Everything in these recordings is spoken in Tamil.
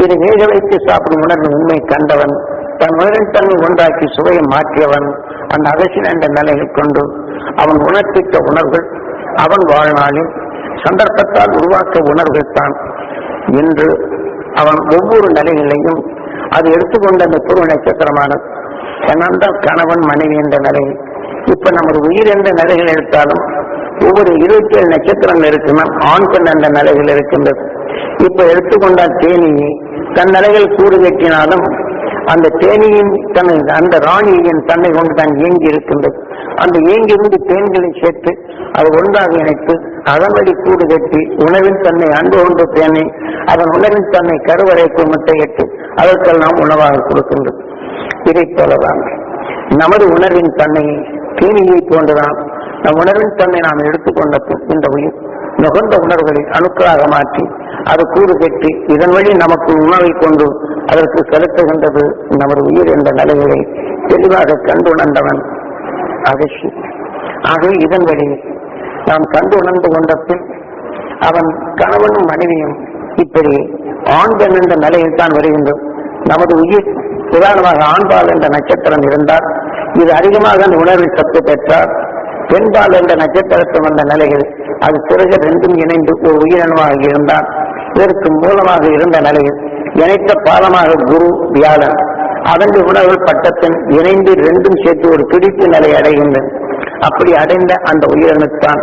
இதை வேக வைத்து சாப்பிடும் உணர்வு உண்மை கண்டவன், தன் உணரின் தன்னை ஒன்றாக்கி சுவையை மாற்றியவன். அந்த அகசின் என்ற நிலையை கொண்டு அவன் உணர்த்திட்ட உணர்வுகள் அவன் வாழ்நாளில் சந்தர்ப்பத்தால் உருவாக்க உணர்வுகள் தான். இன்று அவன் ஒவ்வொரு நிலையிலையும் அது எடுத்துக்கொண்ட அந்த பூர்வ நட்சத்திரமானது. ஏனென்றால் கணவன் மனைவி என்ற நிலை, இப்ப நமது உயிர் என்ற நிலைகள் எடுத்தாலும் ஒவ்வொரு 27 நட்சத்திரங்கள் இருக்கணும். ஆண் பெண் என்ற நிலைகள் இருக்கின்றது. இப்ப எடுத்துக்கொண்டால் தேனியை தன் நிலைகள் கூடு கட்டினாலும் அந்த தேனியின் தன்னை, அந்த ராணியின் தன்னை கொண்டு தான் இயங்கி இருக்கின்றது. அந்த இயங்கியிருந்து தேன்களை சேர்த்து அது ஒன்றாக இணைத்து அதன் வழி கூடு கட்டி உணவின் தன்னை அன்பு கொண்டு தேனை அதன் உணவின் தன்னை கருவறைக்குள் முட்டையிட்டு அதற்கெல்லாம் உணவாக கொடுக்கின்றது. இதை போலதான் நமது உணர்வின் தன்னை தேனியை போன்றுதான் நம் உணர்வின் தன்னை நாம் எடுத்துக்கொண்ட இந்த உயிர் நுகர்ந்த உணர்வுகளை அணுக்களாக மாற்றி அது கூறு கட்டி இதன் வழி நமக்கு உணவை கொண்டு அதற்கு செலுத்துகின்றது நமது உயிர் என்ற நிலைகளை தெளிவாக கண்டு உணர்ந்தவன் அகசி. ஆகவே இதன் வழி நாம் கண்டு உணர்ந்து கொண்ட பின் அவன் கணவனும் மனைவியும் இப்படி ஆண் பெண் என்ற நிலையில் தான் வருகின்றது. நமது உயிர் உதாரணமாக ஆண்பால் என்ற நட்சத்திரம் இருந்தால் இது அதிகமாக அந்த உணர்வை சத்து பெற்றால், பெண்பால் என்ற நட்சத்திரத்தில் வந்த நிலைகள் அது பிறகு ரெண்டும் இணைந்து ஒரு உயிரினமாக இருந்தால் இதற்கு மூலமாக இருந்த நிலையில் இணைத்த பாலமாக குரு வியாழன் அதன் உணர்வு பட்டத்தின் இணைந்து ரெண்டும் சேர்த்து ஒரு பிடிப்பு நிலை அடைகின்றன. அப்படி அடைந்த அந்த உயிரினத்தான்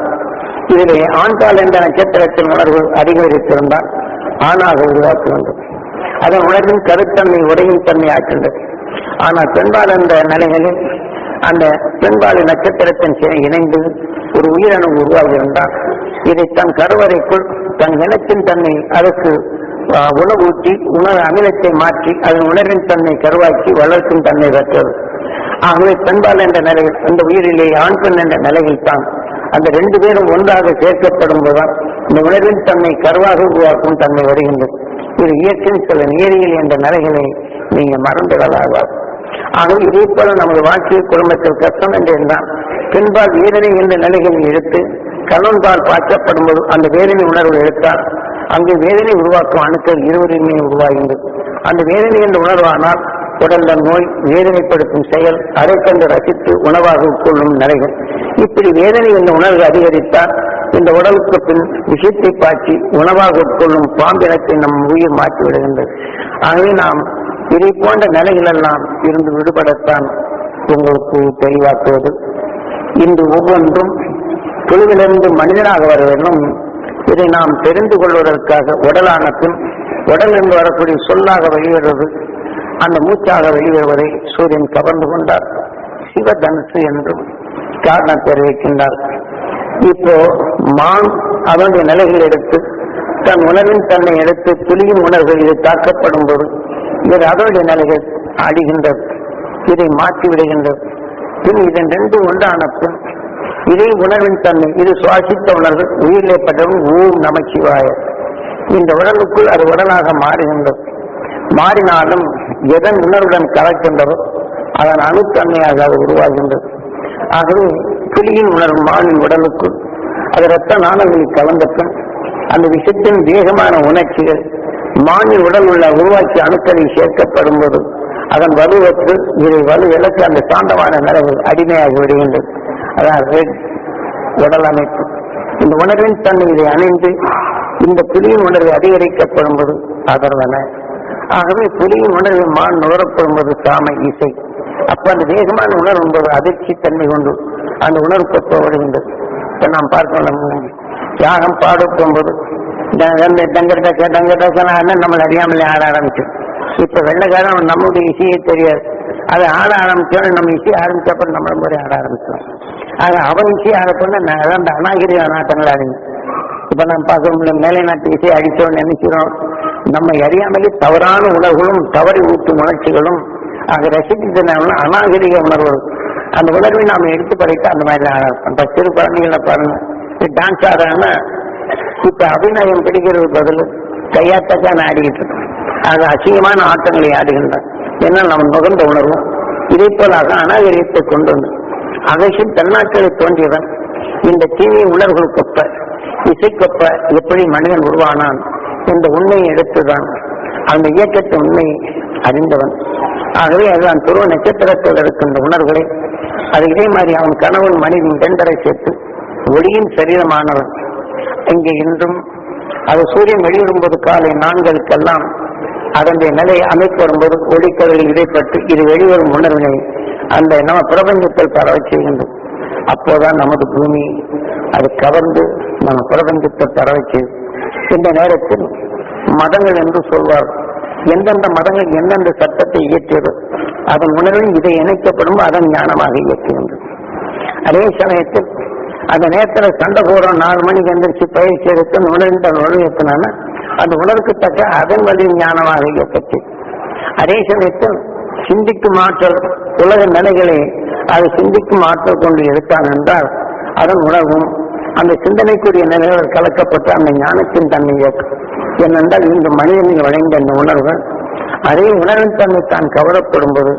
இதிலே ஆண்பால் என்ற நட்சத்திரத்தின் உணர்வு அதிகரித்திருந்தால் ஆணாக உருவாக்க வேண்டும். அதன் உணர்வின் கருத்தன்மை உடையும் தன்மை ஆக்கின்றது. ஆனால் பெண்பால் என்ற நிலைகளில் அந்த பெண்பாலி நட்சத்திரத்தின் இணைந்து ஒரு உயிரணு உருவாகியிருந்தால் இதை தன் கருவறைக்குள் தன் இனத்தின் தன்னை அதற்கு உணவூட்டி உணவு அமிலத்தை மாற்றி அதன் உணர்வின் தன்னை கருவாக்கி வளர்க்கும் தன்மை பெற்றது. ஆகவே பெண்பால் என்ற நிலையில் அந்த உயிரிலே ஆண் பெண் என்ற நிலையில் தான் அந்த ரெண்டு பேரும் ஒன்றாக சேர்க்கப்படும் போதுதான் இந்த உணர்வின் தன்னை கருவாக உருவாக்கும் தன்மை வருகின்றது. இது இயற்கையின் சில நேரியல் என்ற நிலைகளை நீங்க மறந்துவிடலாகாது. ஆகவே இதே போல நமது வாழ்க்கை குடும்பத்தில் கஷ்டம் என்று இருந்தால் பெண்பால் வேதனை என்ற நிலைகளில் எடுத்து கணவன்பால் பாய்ச்சப்படும் போது அந்த வேதனை உணர்வு எடுத்தால் அங்கு வேதனை உருவாக்கும் அணுக்கள் இருவருமே உருவாகின்றது. அந்த வேதனை என்ற உணர்வானால் உடல்ல நோய் வேதனைப்படுத்தும் செயல் அதை கண்டு ரசித்து உணவாக உட்கொள்ளும் நிலைகள். இப்படி வேதனை என்ற உணர்வு அதிகரித்தால் இந்த உடலுக்கு பின் விஷத்தை பாய்ச்சி உணவாக உட்கொள்ளும் பாம்பினத்தை நம் உயிர் மாற்றி விடுகின்றது. ஆகவே நாம் இதை போன்ற நிலைகளெல்லாம் இருந்து விடுபடத்தான் உங்களுக்கு தெளிவாக்குவது. இன்று ஒவ்வொன்றும் குழுவிலிருந்து மனிதனாக வர வேண்டும். இதை நாம் தெரிந்து கொள்வதற்காக உடலான பின் உடல் என்று வரக்கூடிய சொல்லாக வெளிவருவது அந்த மூச்சாக வெளிவருவதை சூரியன் கவர்ந்து கொண்டார். சிவதனுசு என்றும் காரணம் தெரிவிக்கின்றார். இப்போ மான் அதனுடைய நிலைகள் எடுத்து தன் உணர்வின் தன்னை எடுத்து புலியின் உணர்வுகள் இது தாக்கப்படும் போது இது அதனுடைய நிலைகள் அடிகின்றது, இதை மாற்றி விடுகின்றது. பின் இதன் ரெண்டு ஒன்றான பின் இதே உணர்வின் தன்மை இது சுவாசித்த உணர்வு உயிரிலே பட்டவும் ஓம் நமச்சிவாய இந்த உடலுக்குள் அது உடலாக மாறுகின்றது. மாறினாலும் எதன் உணர்வுடன் கலக்கின்றதோ அதன் அணுத்தன்மையாக அது உருவாகின்றது. ஆகவே புலியின் உணர்வு மானின் உடலுக்குள் அது இரத்த நாணங்களில் கலந்த பின் அந்த விஷத்தின் வேகமான உணர்ச்சிகள் மானின் உடல் உள்ள உருவாக்கி அணுக்களில் சேர்க்கப்படும் போது அதன் வலுவற்று இதை வலு இழக்க அந்த சாந்தமான நிலைகள் அடிமையாகி விடுகின்றது. அதாவது உடல் அமைப்பு இந்த உணர்வின் தன்னை இதை அணிந்து இந்த புலியின் உணர்வு அதிகரிக்கப்படும் போது அதர்வன. ஆகவே புலியின் உணர்வு மான் நுகரப்படும் போது சாம இசை. அப்ப அந்த வேகமான உணர்வு என்பது அதிர்ச்சி தன்மை கொண்டு அந்த உணர்வு பற்றுகின்றது. இப்ப நாம் பார்க்கணும் தியாகம் பாடுக்கும் போது நம்மளை அறியாமலே ஆட ஆரம்பிச்சோம். இப்ப வெள்ளைக்காரன் நம்மளுடைய இசையே தெரியாது, அதை ஆட ஆரம்பிச்சோம். நம்ம இசையை ஆரம்பிச்சப்ப நம்மள முறை ஆட ஆரம்பிச்சோம். ஆக அவன் இசையை ஆடப்போனா அந்த அநாகரிக நாட்டங்கள் ஆடுங்க. இப்ப நம்ம பார்க்க மேலை நாட்டு இசையை அடித்தோன்னு நினைக்கிறோம். நம்மை அறியாமலே தவறான உணர்வுகளும் தவறி ஊட்டும் உணர்ச்சிகளும் ஆக ரசிக்கின்ற அநாகரிக உணர்வுகள் அந்த உணர்வை நாம எடுத்து படைத்து அந்த மாதிரி ஆட சிறு குழந்தைகளை பாருங்க டான்ஸ் ஆடுறாங்கன்னா இப்ப அபிநயம் பிடிக்கிறது பதில் கையாத்தான் ஆடிக்கிட்டு இருக்கோம். அது அசிங்கமான ஆட்டங்களை ஆடுகின்றன. ஏன்னா நம்ம நுகர்ந்த உணர்வும் இதே போலாக அநாகரிகத்தை கொண்டு வந்து அகசின் தன்னாட்களை தோன்றியவன் இந்த தீவிர உணர்வுகள் கொப்ப இசைக்கொப்ப எப்படி மனிதன் உருவானான் என்ற உண்மையை எடுத்துதான் அந்த இயக்கத்தின் உண்மை அறிந்தவன். ஆகவே அதுதான் துருவ நட்சத்திரத்தில் இருக்கின்ற உணர்வுகளை அது இதே மாதிரி அவன் கணவன் மனைவி இரண்டரை சேர்த்து ஒளியின் சரீரமானவன். இங்கே இன்றும் அது சூரியன் வெளியிடும்போது காலை 4களுக்கெல்லாம் அதனுடைய நிலை அமைப்பு வரும்போது ஒளிக்கதிரில் இடைப்பட்டு இது வெளிவரும் உணர்வினை அந்த நம்ம பிரபஞ்சத்தில் பரவ செய்கின்றது. அப்போதான் நமது பூமி அது கவர்ந்து நம்ம பிரபஞ்சத்தை பரவ செய்யும். இந்த நேரத்தில் மதங்கள் என்று சொல்வார், எந்தெந்த மதங்கள் எந்தெந்த சட்டத்தை இயற்றியது அதன் உணர்வில் இதை இணைக்கப்படும் அதன் ஞானமாக இயக்குகின்றது. அதே சமயத்தில் அந்த நேரத்தில் சண்டை போடுறோம் 4 மணிக்கு எந்திரிச்சு பயிற்சி எடுத்து உணர்ந்த உணர்வுனால அந்த உணர்வுக்கு தக்க அதன் வழி ஞானமாக இயக்கச்சு. அதே சமயத்தில் சிந்திக்கும் ஆற்றல் உலக நிலைகளை அது சிந்திக்கும் ஆற்றல் கொண்டு எடுத்தான் என்றால் அதன் உணர்வும் அந்த சிந்தனைக்குரிய நிலைகள் கலக்கப்பட்டு அந்த ஞானத்தின் தன்மை இயக்கும். ஏனென்றால் இந்த மனிதனில் விளைந்த அந்த உணர்வுகள் அதே உணர்வின் தன்மை தான் கவரப்படும் போது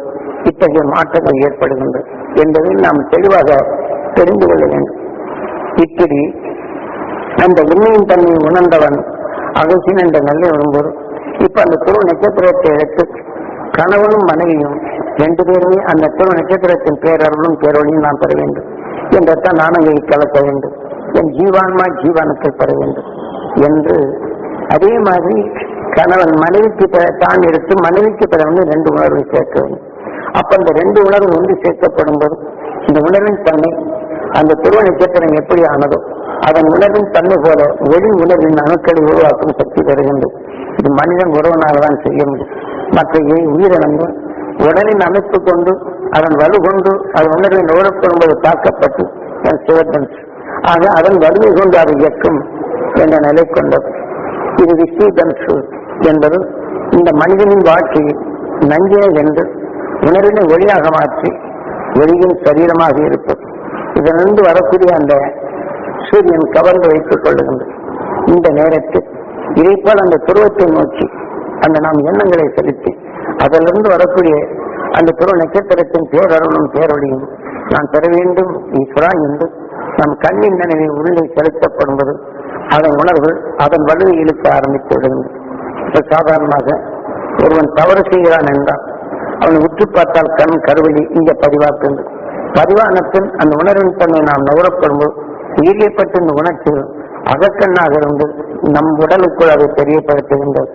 இத்தகைய மாற்றங்கள் ஏற்படுகின்றது என்பதை நாம் தெளிவாக தெரிந்து கொள்ள வேண்டும். இப்படி அந்த உண்மையின் தன்மையை உணர்ந்தவன் அகசின் என்ற நிலை வரும்போது இப்ப அந்த துருவ நட்சத்திரத்தை எடுத்து கணவனும் மனைவியும் 2 பேருமே அந்த துருவ நட்சத்திரத்தின் பேரருளும் பேரொழியும் நான் பெற வேண்டும் என்றத்தான் நாணங்களை கலக்க வேண்டும், என் ஜீவான்மா ஜீவானுக்கு பெற வேண்டும் என்று. அதே மாதிரி கணவன் மனைவிக்கு தான் எடுத்து மனைவிக்கு பெற வந்து 2 உணர்வை சேர்க்க வேண்டும். அப்ப அந்த 2 உணர்வு ஒன்று சேர்க்கப்படும் போது இந்த உணர்வின் தன்மை அந்த துருவ நட்சத்திரம் எப்படி ஆனதோ அதன் உணர்வின் தன்மை போல ஒளி உணர்வின் அணுக்களை உருவாக்கும் சக்தி பெறுகின்றது. இது மனிதன் ஒருவனாக தான் செய்ய முடியும். மற்ற உயிரினங்கள் உடலின் அமைப்பு கொண்டு அதன் வலு கொண்டு அது உணர்வின் ஓடப்படும்போது தாக்கப்பட்டு ஆக அதன் வலுவை கொண்டு அதை இயக்கும் என்ற நிலை கொண்டது. இது விஸ்வதன்சு என்பது இந்த மனிதனின் வாழ்க்கையில் நஞ்சினை வென்று உணர்வினை ஒளியாக மாற்றி ஒளியின் சரீரமாக இருப்பது. இதனிருந்து வரக்கூடிய அந்த சூரியன் கவர்ந்து வைத்துக் கொள்ளுகின்றது. இந்த நேரத்தில் இதைப்போல் அந்த துருவத்தை நோக்கி அந்த நாம் எண்ணங்களை செலுத்தி அதிலிருந்து வரக்கூடிய அந்த துருவ நட்சத்திரத்தின் பேரருளும் பேரொழியும் நான் பெற வேண்டும் ஈஸ்வரா என்று நம் கண்ணின் நினைவை உள்ளே செலுத்தப்படும்போது அதன் உணர்வுகள் அதன் வலுவை இழுக்க ஆரம்பித்து விடுகின்றது. இப்ப சாதாரணமாக ஒருவன் தவறு செய்கிறான் என்றால் அவனை உற்று பார்த்தால் கண் கருவழி இங்கே பதிவாக்குகின்றது. பதிவானத்தில் அந்த உணர்வின் தன்னை நாம் நுகரப்படும்போது ஈர்க்கப்பட்ட இந்த உணர்ச்சிகள் அகக்கண்ணாக இருந்து நம் உடலுக்குள் அதை தெரியப்படுத்துகின்றது.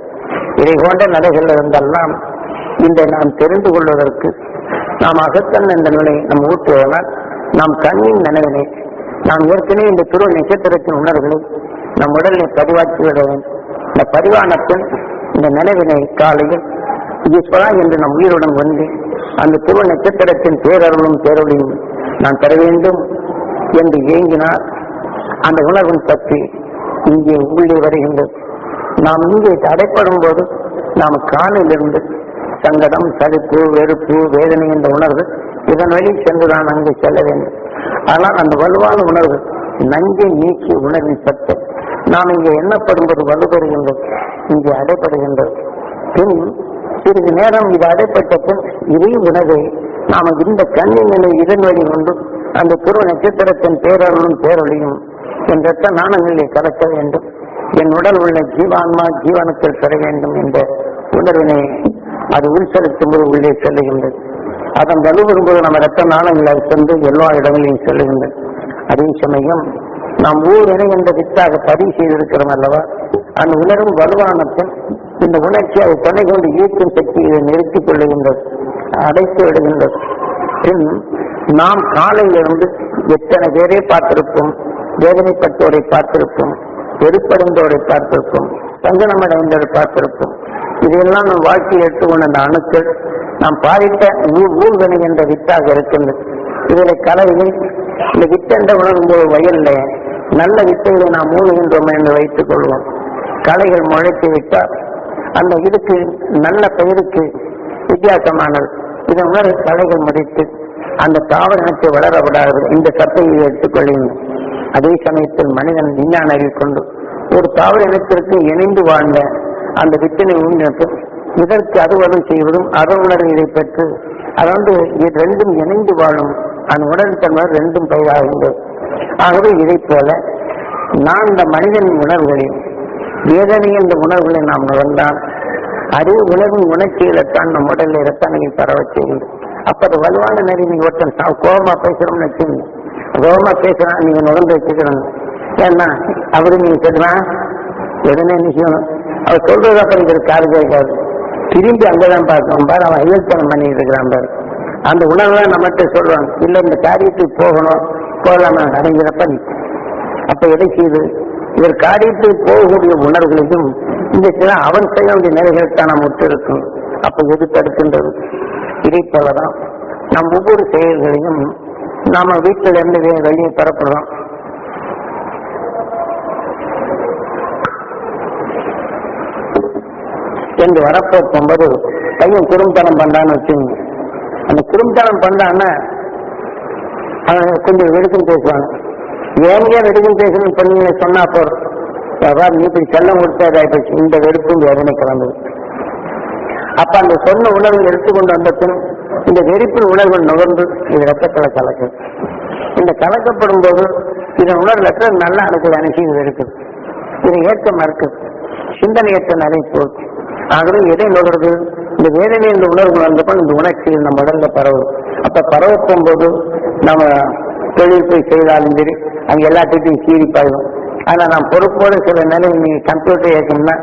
இதை போன்ற நிலைகள் இருந்தெல்லாம் இந்த நாம் தெரிந்து கொள்வதற்கு நாம் அகக்கண் என்ற நிலை நம் ஊட்டுவதனால் நாம் கண்ணின் நினைவினை நாம் ஏற்கனவே இந்த துருவ நட்சத்திரத்தின் உணர்வுகளை நம் உடலில் பதிவாக்கி விட வேண்டும். இந்த பதிவானத்தில் இந்த நினைவினை காலையில் ஈஸ்வரா என்று நம் உயிருடன் வந்து அந்த துருவ நட்சத்திரத்தின் பேரருளும் பேரொழியும் நான் பெற வேண்டும் என்று ஏங்கினார். அந்த உணர்வின் சக்தி இங்கே உள்ளே வருகின்றது. நாம் இங்கே தடைப்படும் போது நாம் காலிலிருந்து சங்கடம், சலிப்பு, வெறுப்பு, வேதனை என்ற உணர்வு இதன் வழி சென்றுதான் அங்கு செல்ல வேண்டும். ஆனால் அந்த வலுவான உணர்வு நஞ்சை நீக்கி உணர்வின் சத்து நாம் இங்கே எண்ணப்படும்போது வலுப்பெறுகின்றது, இங்கே அடைப்படுகின்றது. பின் சிறிது நேரம் இது அடைப்பட்ட பின் இதே உணர்வை நாம் இந்த கண்ணின் நிலை இதன் வழி கொண்டு அந்த துருவ நட்சத்திரத்தின் பேரருளும் பேரொழியும் என் ரத்த நாணங்களை கலக்க வேண்டும், என் உடல் உள்ள ஜீவான்மா ஜீவனத்தில் பெற வேண்டும் என்ற உணர்வினை அது உள்செலுத்தும் போது உள்ளே செல்லுகின்றது. அதன் வலுவரும்போது நம்ம ரத்த நாணங்களை சென்று எல்லா இடங்களையும் செல்லுகின்றது. அதே சமயம் நாம் ஊரினை என்ற வித்தாக பதிவு செய்திருக்கிறோம் அல்லவா, அந்த உணர்வு வலுவானத்தில் இந்த உணர்ச்சி அதை துணை கொண்டு ஈர்க்கும் சக்தியை நிறுத்திக் கொள்ளுகின்றது, அடைத்து விடுகின்றது. பின் நாம் காலையிலிருந்து எத்தனை பேரை பார்த்திருப்போம், வேதனைப்பட்டோரை பார்த்திருப்போம், வெறுப்படைந்தோரை பார்த்திருப்போம், சங்கடமடைந்தோரை பார்த்திருப்போம். இதையெல்லாம் நம் வாழ்க்கையில் எடுத்துக்கொண்ட அந்த அணுக்கள் நாம் பாதித்த ஊர்வனை என்ற வித்தாக இருக்கின்றது. இதில் கலைகள் இந்த வித்தென்ற உணரும் போது வயல்ல நல்ல வித்தைகளை நாம் மூழ்கின்றோம் என்று வைத்துக் கொள்வோம். கலைகள் முளைத்து விட்டால் அந்த இதுக்கு நல்ல பயிருக்கு வித்தியாசமானது. இதன் உணர்வு கலைகள் முடித்து அந்த தாவரத்தை வளர விடாது இந்த சத்தையை எடுத்துக்கொள்ளுங்கள். அதே சமயத்தில் மனிதன் விஞ்ஞான அறிவு கொண்டு ஒரு தாவர இனத்திற்கு இணைந்து வாழ்ந்த அந்த வித்தினை உண்மைப்பு இதற்கு அறுவடை செய்வதும் அறுவடை இதை பெற்று அதாவது இது ரெண்டும் இணைந்து வாழும் அந்த உணர்வு தன்மை ரெண்டும் பயிராகின்றது. ஆகவே இதை போல நான் இந்த மனிதனின் உணர்வுகளில் வேதனை என்ற உணர்வுகளை நாம் நுகர்ந்தால் அறிவு உணர்வின் உணர்ச்சிகளைத்தான் நம் உடலில் இரத்தனையில் பரவ செய்யுது. அப்ப அது வலுவான நெறி. நீங்க ஒருத்தன் கோபமா பேசுறோம்னு வச்சுங்க, கோபமா பேசுறான், நீங்க நுகர்ந்து வச்சுக்கிறோம். ஏன்னா அவரு நீங்க சொல்றான் எதுனே நிச்சயம் அவர் சொல்றது அப்புறம் காது கேட்காது, திரும்பி அங்கதான் பார்க்கணும் பாரு, அவன் ஐயத்தனம் பண்ணிட்டு இருக்கிறான் பாரு. அந்த உணர்வுலாம் நம்மகிட்ட சொல்றான், இல்ல இந்த காரியத்துக்கு போகணும் போகலாமா அடைஞ்சப்ப நிற்கும். அப்ப எதை செய்யுது? இவர் காரியத்துக்கு போகக்கூடிய உணர்வுகளையும் இந்த சில அவன் செய்ய வேண்டிய நிலைகளுக்கான நாம் ஒத்து இருக்கும். அப்ப எது தடுக்கின்றது? இதை போலதான் நம் ஒவ்வொரு செயல்களையும் நாம வீட்டில இருந்து வெளியே பெறப்படுறோம். என்று வரப்போகும்போது பையன் குறும்புத்தனம் பண்றான்னு வச்சுங்க, அந்த குறும்புத்தனம் பண்ணான்னா அவன் கொஞ்சம் வெடுக்கும் பேசுவாங்க. ஏன் வெடுக்கும் பேசணும் பண்ணி சொன்னா போறோம், நீ இப்படி செல்லம் கொடுத்தாச்சு, இந்த வெறுப்பும் வேதனை கலந்தது. அப்ப அந்த சொன்ன உணர்வு எடுத்துக்கொண்டு வந்த பின் இந்த வெறுப்பின் உணர்வு நுகர்ந்து இது ரத்தத்துல கலக்கு. இந்த கலக்கப்படும் போது இதன் உணர்வு நல்ல அணுக்கள் அனுப்பி இது இருக்குது, இது ஏற்ற மறுக்குது, சிந்தனையற்ற நிலை போச்சு. ஆகவே எதை நுகர்வு? இந்த வேதனை இந்த உணர்வு வந்தப்போ இந்த உணர்ச்சி நம்ம உடல்ல பரவும். அப்ப பரவப்பும் போது நம்ம தொழில் போய் செய்தாலும் சரி அங்க எல்லாத்தையும் சீறி பாயும். ஆனா நான் பொறுப்போடு சில நிலை நீ கம்ப்யூட்டர் இயக்கணும்னா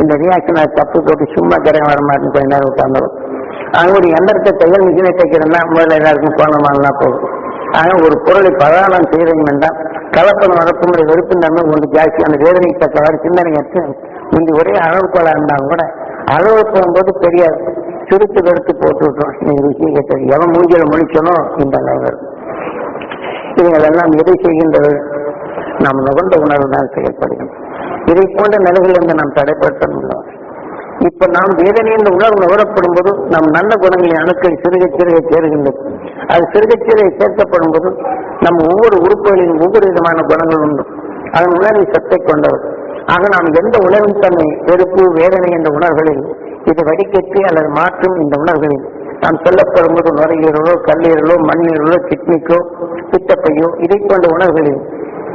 இந்த ரியாக்ஷன் தப்பு போட்டு சும்மா கரையம் வர மாட்டேன்னு கொஞ்ச நேரம் உட்காந்துடும். ஆக ஒரு எந்திரத்தை தையல் மிஷினை தைக்கிறேன்னா முதல்ல எல்லாருக்கும் போனமானலாம் போகும். ஆக ஒரு பொருளை பதாரணம் செய்யறீங்கன்னா கலப்படம் வரப்புடைய வெறுப்பு தன்மை ஒன்று ஜாஸ்தி. அந்த வேதனை தக்கவாறு சிந்தனையற்று முந்தி ஒரே அளவுக்குள்ள இருந்தாலும் கூட அளவு போகும்போது பெரிய சுருத்து வெறுத்து போட்டு விட்டுரும். நீங்க விஷயம் கேட்டது எவன் மூஞ்சில முடிச்சனோ இந்த அளவு. இவங்களெல்லாம் எதை செய்கின்றது? நாம் நுகர்ந்த உணர்வு தான் செயல்படுகிறோம். இதை போன்ற நிலைகளிலிருந்து நாம் தடைப்படுத்த முடியும். இப்ப நாம் வேதனையின் உணர்வு நுகரப்படும் போது நம் நல்ல குணங்களின் அணுக்கள் சிறுக சிறுக சேருகின்றது. அது சிறுக சிறுக சேர்க்கப்படும் போது நம் ஒவ்வொரு உறுப்புகளிலும் ஒவ்வொரு விதமான குணங்கள் உண்டு. அதன் உணர்வை சத்தை கொண்டவர். ஆக நாம் எந்த உணர்வின் தன்மை வெறுப்பு வேதனை என்ற உணர்வுகளில் இது வடிகட்டி அல்லது மாற்றும் இந்த உணர்வுகளில் நாம் சொல்லப்படும் போது நுரையீரலோ கல்லீரலோ மண்ணீரலோ கிட்னிக்கோ பித்தப்பையோ இதை போன்ற உணர்வுகளில்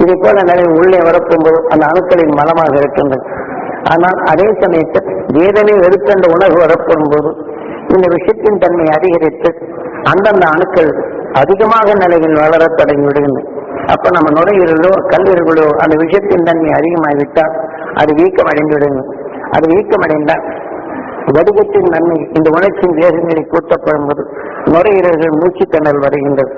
இதை போல நிலை உள்ளே வரப்போகும்போது அந்த அணுக்களின் மலமாக இருக்கின்றது. ஆனால் அதே சமயத்தில் வேதனை வெறுக்கின்ற உணர்வு வரப்படும் போது இந்த விஷயத்தின் தன்மை அதிகரித்து அந்தந்த அணுக்கள் அதிகமாக நிலையில் வளர தொடங்கி விடுகின்றன. அப்ப நம்ம நுரையீரலோ கல்லீரலோ அந்த விஷயத்தின் தன்மை அதிகமாகிவிட்டால் அது வீக்கம் அடைந்து விடுங்க. அது வீக்கம் அடைந்தால் வடிகட்டின் நன்மை இந்த உணர்ச்சியின் வேதனையை கூட்டப்படும் போது நுரையீரல்கள் மூச்சு திணறல் வருகின்றது.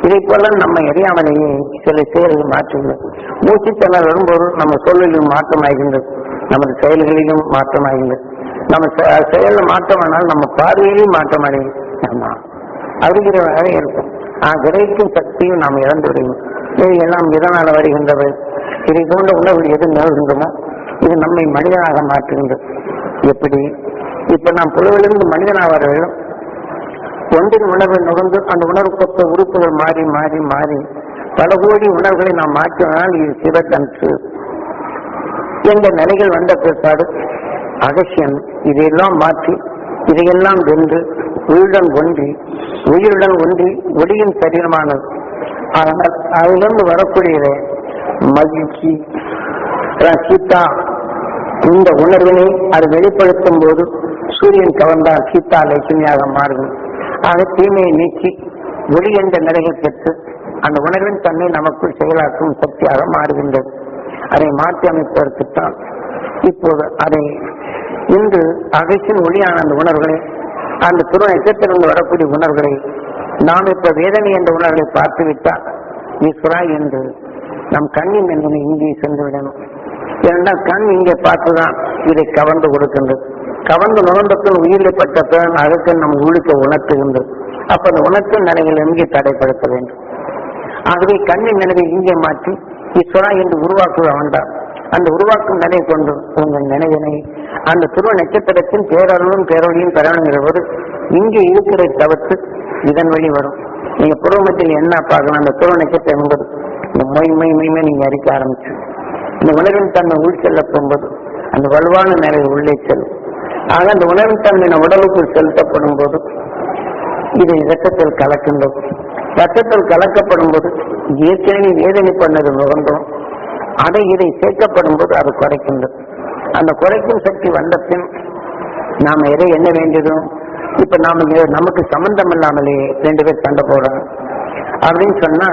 இதை போல நம்ம அறியாமலேயே சில செயல்கள் மாற்றுகிறது. மூச்சு திணறல் வரும்போது நம்ம சூழலிலும் மாற்றமாகின்றது, நமது செயல்களிலும் மாற்றமாகின்றது. நம்ம செயல மாற்றமானால் நம்ம பார்வையிலும் மாற்றம் அடையும். ஆமா அறிகிற வரை இருக்கும். கிரகிக்கும் சக்தியும் நாம் இழந்து விடுவோம். இதையெல்லாம் இதனால வருகின்றது. இதை போன்ற உணர்வு எது நிகழ்கின்றமோ இது நம்மை மனிதனாக மாற்றுகின்றது. எப்படி? இப்ப நாம் புலவிலிருந்து மனிதனாக வர வேண்டும். ஒன்றின் உணர்வை நுகர்ந்து அந்த உணர்வுக்கொத்த உறுப்புகள் மாறி மாறி மாறி பல கோடி உணர்வுகளை நாம் மாற்றினால் இது சிவத்தன்று என்ற நிலைகள் வந்த பிற்பாடு அகசியன் இதையெல்லாம் மாற்றி இதையெல்லாம் வென்று உயிருடன் ஒன்றி ஒளியின் சரீரமானது. ஆனால் அதிலிருந்து வரக்கூடிய மகிழ்ச்சி சீதா இந்த உணர்வினை அது வெளிப்படுத்தும் போது சூரியன் கவர்ந்தால் சீதா லட்சுமியாக மாறும். ஆக தீமையை நீக்கி ஒளி என்ற நிலைகள் பெற்று அந்த உணர்வின் தன்னை நமக்குள் செயலாக்கும் சக்தியாக மாறுகின்றது. அதை மாற்றி அமைப்பதற்குத்தான் இப்போது அதை இன்று அகசின் ஒளியான அந்த உணர்வுகளை அந்த துரு நட்சத்திலிருந்து வரக்கூடிய உணர்வுகளை நாம் இப்ப வேதனை என்ற உணர்வுகளை பார்த்துவிட்டால் ஈஸ்வரா என்று நம் கண்ணின் எண்ணனை இங்கே சென்று விடணும். ஏனென்றால் கண் இங்கே பார்த்துதான் இதை கவர்ந்து கொடுக்கின்றது. கவர்ந்து நுகர்ந்தத்தில் உயிரிழப்பட்ட பிறன் அதற்கு நம் உள்ளுக்க உணர்த்துகின்றது. அப்ப அந்த உணர்த்தும் நிலைகள் எங்கே தடைப்படுத்த வேண்டும். ஆகவே கண்ணின் நிலையை இங்கே மாற்றி ஈஸ்வரா என்று உருவாக்குவ வேண்டாம். அந்த உருவாக்கும் நிலை கொண்டு உங்கள் நினைவினை அந்த துருவ நட்சத்திரத்தின் பேரருளும் பேரொழியும் பெறணுங்கிற போது இங்கே இருக்கிறதை தவிர்த்து இதன் வழி வரும். நீங்க புருவமத்தில் என்ன பார்க்கணும்? அந்த துருவ நட்சத்திரம் என்பது இந்த மொய்மையுமே நீங்க அறிக்க ஆரம்பிச்சு இந்த உணர்வின் தன்மை உள் செல்ல போகும்போது அந்த வலுவான நிலை உள்ளே செல்லும். ஆக அந்த உணர்வின் தன்மை உடலுக்குள் செலுத்தப்படும் போது இது இரத்தத்தில் கலக்கின்றது. ரத்தத்தில் கலக்கப்படும் போது ஏற்கனவே வேதனை பண்ணது நுகர்ந்தோம். இதை சேர்க்கப்படும் போது அது குறைக்கின்றது. அந்த குறைக்கும் சக்தி வந்த பின் நாம எதை என்ன வேண்டியதும் இப்ப நமக்கு சம்பந்தம் இல்லாமலே 2 பேர் சண்டை போடுறாங்க அப்படின்னு சொன்னா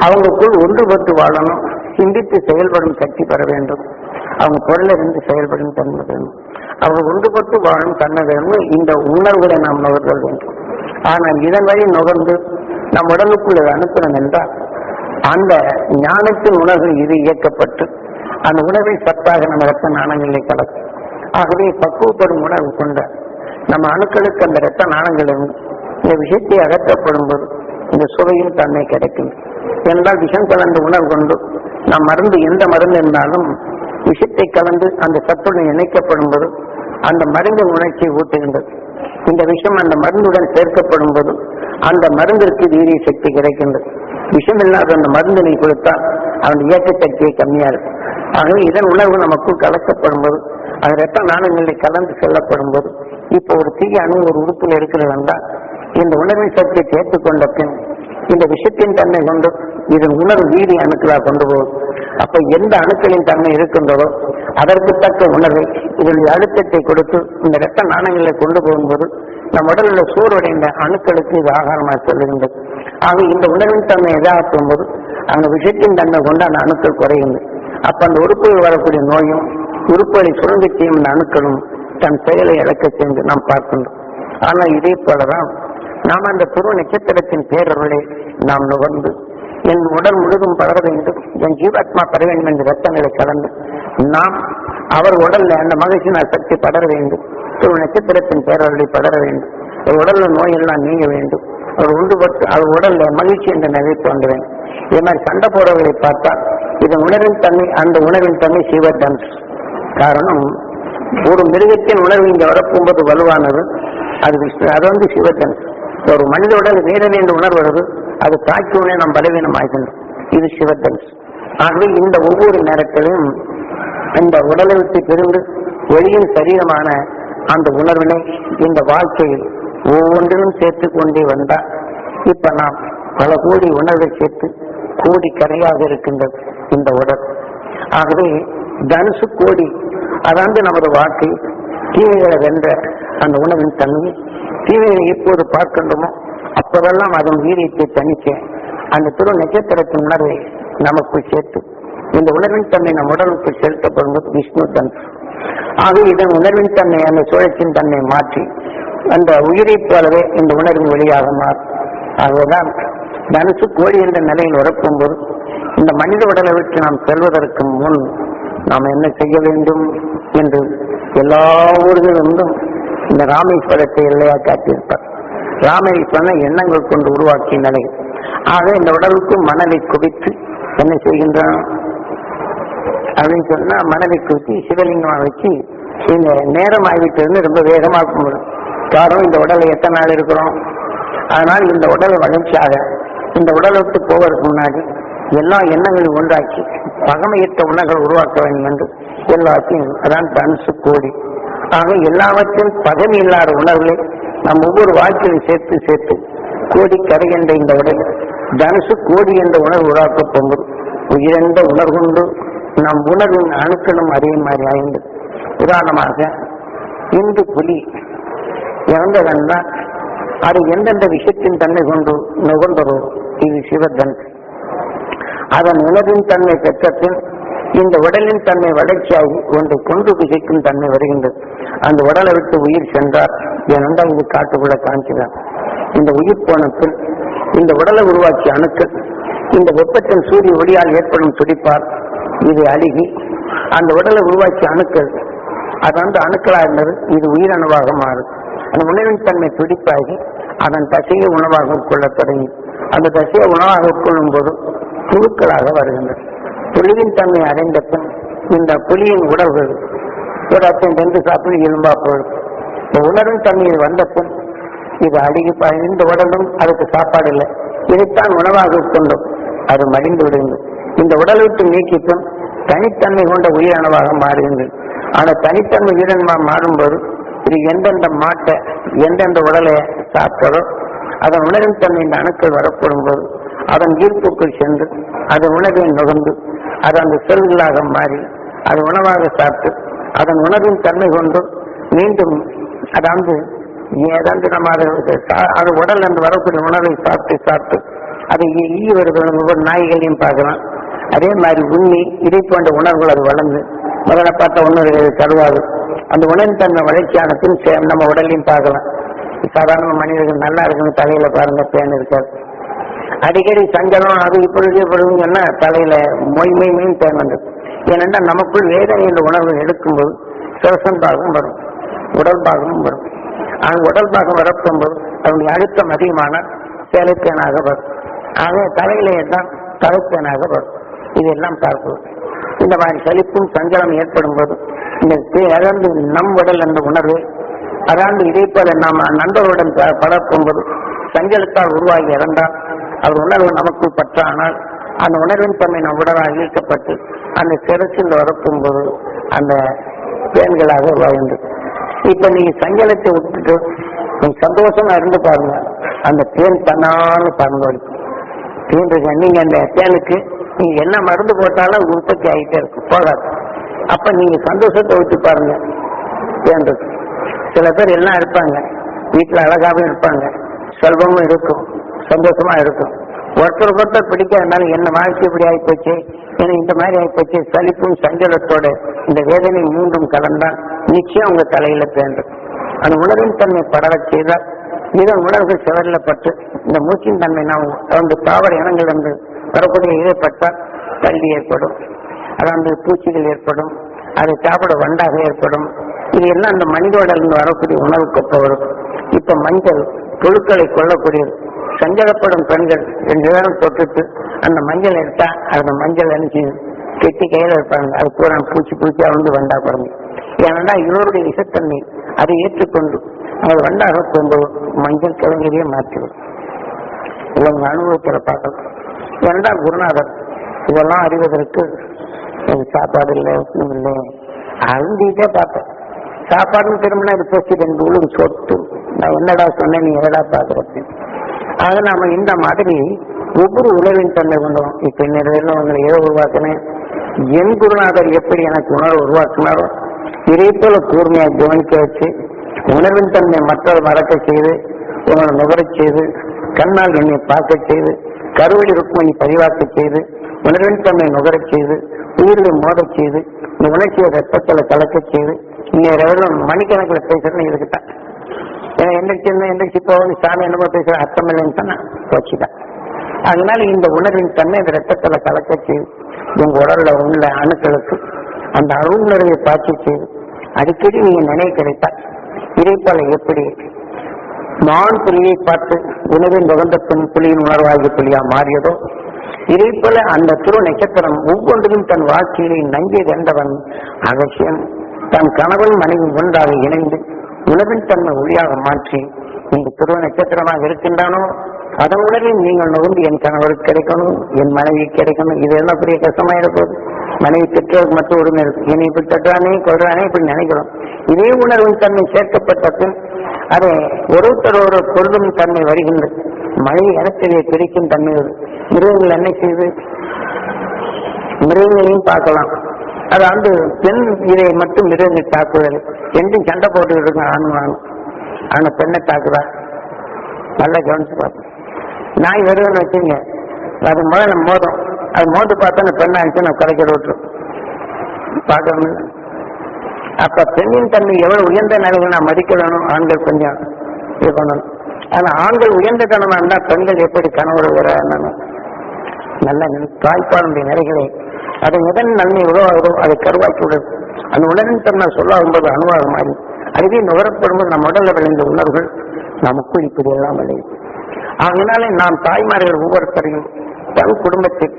அவங்களுக்குள் ஒன்றுபட்டு வாழணும், சிந்தித்து செயல்படும் சக்தி பெற வேண்டும், அவங்க பொருளை இருந்து செயல்படும் தன்மை வேணும், அவங்க ஒன்றுபட்டு வாழும் தன்மை வேணும். இந்த உணர்வுகளை நாம் நுகர்தல் வேண்டும். ஆனால் இதன் வழி நுகர்ந்து நம் உடலுக்குள்ள அனுப்பணும் என்றால் அந்த ஞானத்தின் உணர்வு இது இயக்கப்பட்டு அந்த உணர்வை சத்தாக நம்ம ரத்த நாணங்களை கலக்கும். ஆகவே பக்குவப்படும் உணர்வு கொண்ட நம்ம அணுக்களுக்கு அந்த ரத்த நாணங்களிலிருந்து இந்த விஷயத்தை அகற்றப்படும் போது இந்த சுவையும் தன்மை கிடைக்கும். என்றால் விஷம் கலந்த உணர்வு கொண்டு நாம் மருந்து எந்த மருந்து இருந்தாலும் விஷத்தை கலந்து அந்த சத்துடன் இணைக்கப்படும் போது அந்த மருந்தின் உணர்ச்சியை ஊட்டுகின்றது. இந்த விஷம் அந்த மருந்துடன் சேர்க்கப்படும் போது அந்த மருந்திற்கு வீரிய சக்தி கிடைக்கின்றது. விஷம் இல்லாத அந்த மருந்தினை கொடுத்தால் அவன் இயக்க சக்தியை கம்மியா இருக்கும். ஆகவே இதன் உணர்வு நமக்குள் கலக்கப்படும் போது அது ரத்த நாணங்களை கலந்து செல்லப்படும் போது இப்போ ஒரு தீய அணு ஒரு உறுப்பில் இருக்கிறது என்றால் இந்த உணர்வின் சக்தியை சேர்த்துக்கொண்ட பின் இந்த விஷத்தின் தன்மை கொண்டு இதன் உணர்வு வீரிய அணுக்களாக கொண்டு போகும். அப்ப எந்த அணுக்களின் தன்மை இருக்கின்றதோ அதற்கு தக்க உணர்வை இதனுடைய அழுத்தத்தை கொடுத்து இந்த இரத்த நாணங்களை கொண்டு போகும்போது நம் உடலில் சோர்வடைந்த அணுக்களுக்கு இது ஆகாரமாக செல்கின்றது. ஆக இந்த உணர்வின் தன்மை எதாகும் போது அந்த விஷத்தின் தன்மை கொண்டு அந்த அணுக்கள் குறைகின்றது. அப்ப அந்த உறுப்புகள் வரக்கூடிய நோயும் உறுப்புகளை சுரங்க செய்யும் இந்த அணுக்களும் தன் செயலை இழக்க சென்று நாம் பார்க்கின்றோம். ஆனால் இதே போலதான் நாம் அந்த துருவ நட்சத்திரத்தின் பேரருளை நாம் நுகர்ந்து என் உடல் முழுதும் படர வேண்டும், என் ஜீவாத்மா பெற வேண்டும் என்ற ரத்தங்களை கலந்து நாம் அவர் உடல்ல அந்த மகிழ்ச்சியின் சக்தி படர வேண்டும், துருவ நட்சத்திரத்தின் பேரருளை படர வேண்டும், உடல்ல நோயெல்லாம் நீங்க வேண்டும், அவர் ஒன்றுபட்டு அவர் உடல்ல மகிழ்ச்சி என்ற நிலை தோன்ற வேண்டும். இதே மாதிரி சண்டை போறவர்களை பார்த்தா இதன் உணர்வின் தன்மை அந்த உணர்வின் தன்மை சிவதன்ஸ். காரணம் ஒரு மிருகத்தின் உணர்வு இங்க வரப்போகும்போது வலுவானது, அது சிவதன்ஸ். ஒரு மனித உடல் வேதனை என்ற உணர்வு வருது, அது தாக்கி உடனே நாம் பலவீனம் ஆகின்றோம், இது சிவதன்ஸ். ஆகவே இந்த ஒவ்வொரு நேரத்திலும் இந்த உடலை விட்டு பிரிந்து வெளியின் சரீரமான அந்த உணர்வினை இந்த வாழ்க்கையில் ஒவ்வொன்றிலும் சேர்த்து கொண்டே வந்தால் இப்ப நாம் பல கோடி உணர்வை சேர்த்து கோடி கரையாக இருக்கின்றது இந்த உடல். ஆகவே தனுசு கோடி அதாவது நமது வாழ்க்கை தீமைகளை வென்ற அந்த உணவின் தன்மை தீமைகளை எப்போது பார்க்கின்றோமோ அப்போதெல்லாம் அதன் வீரியத்தை தணிக்க அந்த துருவ நட்சத்திரத்தின் உணர்வை நமக்குள் சேர்த்து இந்த உணர்வின் தன்மை நம் உடலுக்குள் செலுத்தப்படும்போது விஷ்ணு தனுசு. ஆக இதன் உணர்வின் தன்மை அந்த சுழற்சியின் தன்மை மாற்றி அந்த உயிரை போலவே இந்த உணர்வின் வழியாக மாறும். ஆகவேதான் தனுசு கோழி என்ற நிலையில் வரப்போகும்போது இந்த மனித உடலை விட்டு நாம் செல்வதற்கு முன் நாம் என்ன செய்ய வேண்டும் என்று எல்லா ஊர்களிலும் இந்த ராமேஸ்வரத்தை எல்லையா காட்டியிருப்பார். ராமேஸ்வரனை எண்ணங்கள் கொண்டு உருவாக்கிய நிலை. ஆக இந்த உடலுக்கு மனதை குவித்து என்ன செய்கின்றான் அப்படின்னு சொன்னா மனதை குவித்து சிவலிங்கமா வச்சு இந்த நேரம் ஆகிவிட்டு ரொம்ப வேகமாக போகும். காரணம் இந்த உடலை எத்தனை நாள் இருக்கிறோம், அதனால் இந்த உடலை வளர்ச்சியாக இந்த உடலை விட்டு போவதற்கு முன்னாடி எல்லா எண்ணங்களையும் ஒன்றாக்கி பகமையற்ற உணர்வுகள் உருவாக்க வேண்டும் என்று எல்லாத்தையும் அதான் தனுசு கோடி. ஆக எல்லாவற்றையும் பகமை இல்லாத உணர்வுகளை நம் ஒவ்வொரு வாழ்க்கையும் சேர்த்து சேர்த்து கோடி கரை என்ற இந்த உடல் தனுசு கோடி என்ற உணர்வு உருவாக்க போகும்போது உயிரென்ற உணர்வுண்டு நம் உணர்வின் அணுக்களும் அதே மாதிரி ஆய்ந்தது. உதாரணமாக இந்து புலி இறந்ததென்றால் அது எந்தெந்த விஷயத்தின் தன்மை கொண்டு நுகர்ந்ததோ இது சிவதன்ஸ். அதன் உணர்வின் தன்மை பெற்றப்பின் இந்த உடலின் தன்மை வளர்ச்சியாகி ஒன்றை கொண்டு புகைக்கும் தன்மை வருகின்றது. அந்த உடலை விட்டு உயிர் சென்றார் ஏனென்றால் இது காட்டுக்குள்ள காஞ்சிதான். இந்த உயிர் போன பின் இந்த உடலை உருவாக்கிய அணுக்கள் இந்த வெப்பத்தின் சூரிய ஒளியால் ஏற்படும் துடிப்பால் இது அழுகி அந்த உடலை உருவாக்கிய அணுக்கள் அது அணுக்களாக இருந்தது இது உயிரணுவாக மாறும். அந்த உணவின் தன்மை துடிப்பாகி அதன் தசையை உணவாக உட்கொள்ள தொடங்கி அந்த தசையை உணவாக உட்கொள்ளும் போது புழுக்களாக வருகின்றது. புலியின் தன்மை அடைந்த பின் இந்த புலியின் உடல்கள் ஒரு அத்தன் 2 சாப்பிடு எலும்பா போடும். இந்த உணர்வின் தன்மையில் வந்த பின் இது அழுகி இந்த உடலும் அதுக்கு சாப்பாடு இல்லை, இதைத்தான் உணவாக உட்கொண்டோம், அது மடிந்து விடுகின்றது. இந்த உடலை விட்டு நீக்கிப்பின் தனித்தன்மை கொண்ட உயிரணுவாக மாறுகின்றது. ஆனால் தனித்தன்மை உயிரினமாக மாறும்போது இது எந்தெந்த மாட்டை எந்தெந்த உடலை சாப்பிட்டதோ அதன் உணர்வின் தன்மை இந்த அணுக்கள் வரப்படும் போது அதன் ஈர்ப்புக்குள் சென்று அதன் உணவை நுகர்ந்து அது அந்த செல்களாக மாறி அது உணவாக சாப்பிட்டு அதன் உணர்வின் தன்மை கொண்டு மீண்டும் அதாவது ஏதாவது நம்ம அது உடல் அந்த வரக்கூடிய உணவை சாப்பிட்டு அதை ஈ வருது ஒவ்வொரு நாய்களையும் பார்க்கலாம். அதே மாதிரி உண்ணி இதை போன்ற உணர்வுகள் அது வளர்ந்து முதல்ல பார்த்தா ஒன்று கருவாது அந்த உணவின் தன்மை வளர்ச்சியான பின் நம்ம உடலையும் பார்க்கலாம். சாதாரண மனிதர்கள் நல்லா இருக்குன்னு தலையில பாருங்க பேன் இருக்காது. அடிக்கடி சஞ்சலம் அது இப்பொழுது சொன்னா தலையில மொய்மையும் தேன் வந்தது. ஏனென்றா நமக்குள் வேதனை என்ற உணர்வு எடுக்கும்போது சுரசன் பாகம் வரும், உடல் பாகமும் வரும். ஆனால் உடல் பாகம் வரப்போகும்போது அதனுடைய அழுத்தம் அதிகமான சேலைத்தேனாக வரும். ஆக தலையிலே தான் தலைத்தேனாக வரும். இதெல்லாம் பார்ப்பது. இந்த மாதிரி சலிப்பும் சஞ்சலம் ஏற்படும் போது இந்த அதாவது நம் உடல் என்ற உணர்வு அதாவது இதே போல நாம் நண்பர்களுடன் பழக்கும்போது சஞ்சலத்தால் உருவாகி இறந்தால் அது உணர்வு நமக்குள் பற்றானால் அந்த உணர்வின் தன்மை நம் உடலாக ஈர்க்கப்பட்டு அந்த சிறச்சில் வரப்பும்போது அந்த பேன்களாக உருவாகின்றது. இப்ப நீங்க சஞ்சலத்தை விட்டுட்டு நீங்க சந்தோஷமா இருந்து பாருங்க, அந்த தேன் தன்னால பறந்து வலிக்கும். தேன் இருக்கு, நீங்க அந்த தேனுக்கு நீங்க என்ன மருந்து போட்டாலும் உற்பத்தி ஆகிட்டே இருக்கும், போகாது. அப்ப நீங்க சந்தோஷத்தை விட்டு பாருங்க, தேன் இருக்கு. சில பேர் எல்லாம் இருப்பாங்க, வீட்டுல அழகாகவும் இருப்பாங்க, செல்வமும் இருக்கும், சந்தோஷமா இருக்கும். ஒருத்தர் பிடிக்காதனால என்ன வாழ்க்கை இப்படி ஆகிப்போச்சு, ஏன்னா இந்த மாதிரி ஆகிப்போச்சு. சலிப்பும் சஞ்சலத்தோட இந்த வேதனை மூன்றும் கலந்தால் நிச்சயம் உங்க தலையில தேர்ந்து அந்த உணர்வின் தன்மை படர செய்தால் இதன் உணர்வுகள் சிவரில் பட்டு இந்த மூச்சின் தன்மை நாம் அந்த தாவர இனங்கள் என்று வரக்கூடிய ஈடுபட்டால் கல்வி ஏற்படும், அதாவது பூச்சிகள் ஏற்படும், அதை சாப்பிட வண்டாக ஏற்படும். இது எல்லாம் அந்த மனித உடலில் வரக்கூடிய உணவு கொப்ப வரும். இப்ப மஞ்சள் புழுக்களை கொல்லக்கூடியது. சஞ்சலப்படும் பெண்கள் 2 நேரம் தொட்டுட்டு அந்த மஞ்சள் எடுத்தா அந்த மஞ்சள் அணிச்சு கெட்டி கையில இருப்பாங்க, அது பூரா பூச்சியா வந்து வண்டா பாருங்க. ஏன்னா இவருடைய விஷத்தன்மை அதை ஏற்றுக்கொண்டு அது வண்டாக போகும்போது மஞ்சள் கிழங்கையே மாற்றிவிடும். இவங்க அனுபவத்தில் பார்க்கலாம். ஏனென்றால் குருநாதர் இதெல்லாம் அறிவதற்கு சாப்பாடு இல்லை, ஒன்றும் இல்லை, அழுந்திட்டே பார்த்தேன். சாப்பாடுன்னு திரும்பினா இது போச்சு 2 ஊழல் சொத்து. நான் என்னடா சொன்னேன், நீ எதடா பார்க்கறது. ஆக நாம இந்த மாதிரி ஒவ்வொரு உணர்வின் தன்மை கொண்டோம். இப்ப இன்னும் உங்களை ஏதோ உருவாக்கினேன், என் குருநாதர் எப்படி எனக்கு உணர்வு உருவாக்கினாரோ இதே போல கூர்மையா கவனிக்க வச்சு உணர்வின் தன்மை மற்றவர் மறக்க செய்து உங்களை நுகரச் செய்து கண்ணால் என்னை பார்க்க செய்து கருவடி ருக்மணி பதிவாக்க செய்து உணர்வின் தன்மை நுகரச் செய்து உயிர்களை மோதச் செய்து இந்த உணர்ச்சியை ரத்தத்தில் கலக்க செய்து இன்னும் மணிக்கணக்கில் பேசுறேன்னு இதுக்குத்தான். ஏன்னா எந்திரிச்சு போகணும் சாமி என்னமோ பேசுற அர்த்தம் இல்லைன்னு சொன்னா போச்சுதான். அதனால இந்த உணர்வின் தன்மை இந்த ரத்தத்துல கலக்க செய்து உங்க உடல்ல உள்ள அணுக்களுக்கு அந்த அருணர்வை பாய்ச்சி செய்து அடிக்கடி நீங்க நினைவு கிடைத்தால் இதே போல எப்படி மான் புலியை பார்த்து உணவின் உகந்த புலியின் உணர்வாகிய புலியா மாறியதோ இதே போல அந்த துரு நட்சத்திரம் ஒவ்வொன்றிலும் தன் வாழ்க்கையை நஞ்சிய கண்டவன் அவசியம் தன் கணவன் மனைவி ஒன்றாக இணைந்து உணவின் தன்மை ஒளியாக மாற்றி இந்த துருவ நட்சத்திரமாக இருக்கின்றானோ அதன் உணர்வில் நீங்கள் நுகர்ந்து என் கணவருக்கு கிடைக்கணும், என் மனைவி கிடைக்கணும். இது எல்லாம் பெரிய கஷ்டமாயிட போகுது. மனைவி பெற்றோருக்கு மட்டும் உரிமை இருக்கு, என்னை இப்படி தட்டுறானே கொள்றானே இப்படி நினைக்கிறோம். இதே உணர்வின் தன்மை சேர்க்கப்பட்ட பின் அதை ஒருத்தர் ஒரு பொருளும் தன்மை வருகின்றது. மனைவி இனத்திலே பிரிக்கும் தன்மை மிருகங்கள் என்ன செய்து மிருகங்களையும் பார்க்கலாம். அது அந்த பெண் இதை மட்டும் மிருகங்கள் தாக்குதல் என்றும் சண்டை போட்டுக்கிட்டு இருக்க ஆணும் ஆனா பெண்ணை தாக்குதா நல்லா கவனிச்சு பார்ப்போம். நாய் வருதுன்னு வச்சுங்க, அது முதல்ல மோதும், அது மோது பார்த்தா அந்த பெண்ணை அனுப்பிச்சு நான் கரைக்கிற விட்டுரும் பார்க்கணும். அப்ப பெண்ணின் தன்மை எவ்வளவு உயர்ந்த நிலைகள் நான் மதிக்க வேணும், ஆண்கள் கொஞ்சம் இது பண்ணணும். ஆனா ஆண்கள் உயர்ந்த தனமா இருந்தா பெண்கள் எப்படி கணவர் வரணும் நல்ல தாய்ப்பாளுடைய நிலைகளை அதை எதன் நன்மை உருவாகிறோ அதை கருவாக்கி விடுது. அந்த உணர்வின் தன்மை சொல்லாகும்போது அணுவாக மாறி அதுவே நுகரப்படும்போது நம்ம உடல்ல விளைந்த உணர்வுகள் நமக்குள் இப்படி எல்லாம் விளையும். அதனாலே நாம் தாய்மார்கள் ஒவ்வொருத்தரையும் தன் குடும்பத்தில்